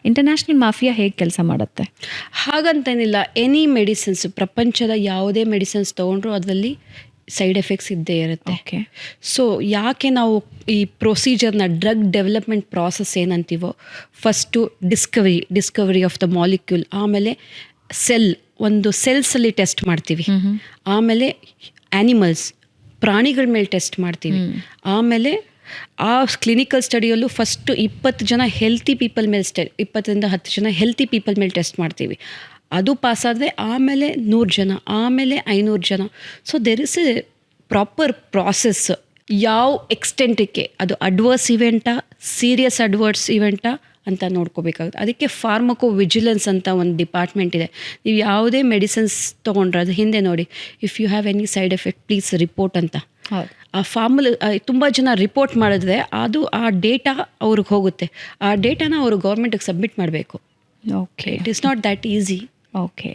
International mafia ಹೇಗೆ ಕೆಲಸ ಮಾಡುತ್ತೆ? ಹಾಗಂತೇನಿಲ್ಲ, ಎನಿ ಮೆಡಿಸಿನ್ಸ್, ಪ್ರಪಂಚದ ಯಾವುದೇ ಮೆಡಿಸಿನ್ಸ್ ತೊಗೊಂಡ್ರು ಅದರಲ್ಲಿ ಸೈಡ್ ಎಫೆಕ್ಟ್ಸ್ ಇದ್ದೇ ಇರುತ್ತೆ. ಓಕೆ. ಸೊ ಯಾಕೆ ನಾವು ಈ ಪ್ರೊಸೀಜರ್ನ ಡ್ರಗ್ ಡೆವಲಪ್ಮೆಂಟ್ ಪ್ರಾಸೆಸ್ ಏನಂತೀವೋ, first discovery of the molecule, ಆಮೇಲೆ ಒಂದು ಸೆಲ್ಸಲ್ಲಿ ಟೆಸ್ಟ್ ಮಾಡ್ತೀವಿ, ಆಮೇಲೆ ಆ್ಯನಿಮಲ್ಸ್ ಪ್ರಾಣಿಗಳ ಮೇಲೆ ಟೆಸ್ಟ್ ಮಾಡ್ತೀವಿ, ಆಮೇಲೆ ಆ ಕ್ಲಿನಿಕಲ್ ಸ್ಟಡಿಯಲ್ಲೂ ಫಸ್ಟು 20 ಜನ ಹೆಲ್ತಿ ಪೀಪಲ್ ಮೇಲೆ 20ರಿಂದ 10 ಜನ ಹೆಲ್ತಿ ಪೀಪಲ್ ಮೇಲೆ ಟೆಸ್ಟ್ ಮಾಡ್ತೀವಿ. ಅದು ಪಾಸಾದರೆ ಆಮೇಲೆ 100 ಜನ, ಆಮೇಲೆ 500 ಜನ. So there is A proper process. ಯಾವ ಎಕ್ಸ್ಟೆಂಟಿಗೆ ಅದು ಅಡ್ವರ್ಸ್ ಇವೆಂಟಾ, ಸೀರಿಯಸ್ ಅಡ್ವರ್ಸ್ ಇವೆಂಟಾ ಅಂತ ನೋಡ್ಕೋಬೇಕಾಗುತ್ತೆ. ಅದಕ್ಕೆ ಫಾರ್ಮಕೋ ವಿಜಿಲೆನ್ಸ್ ಅಂತ ಒಂದು ಡಿಪಾರ್ಟ್ಮೆಂಟ್ ಇದೆ. ನೀವು ಯಾವುದೇ ಮೆಡಿಸಿನ್ಸ್ ತೊಗೊಂಡ್ರೆ ಅದು ಹಿಂದೆ ನೋಡಿ, if you have any side effect please report ಅಂತ. ಆ ಫಾರ್ಮಲ್ಲಿ ತುಂಬ ಜನ ರಿಪೋರ್ಟ್ ಮಾಡಿದ್ರೆ ಅದು ಆ ಡೇಟಾ ಅವ್ರಿಗೆ ಹೋಗುತ್ತೆ. ಆ ಡೇಟಾನ ಅವರು ಗೌರ್ಮೆಂಟಿಗೆ ಸಬ್ಮಿಟ್ ಮಾಡಬೇಕು. Okay. It is not that easy. Okay.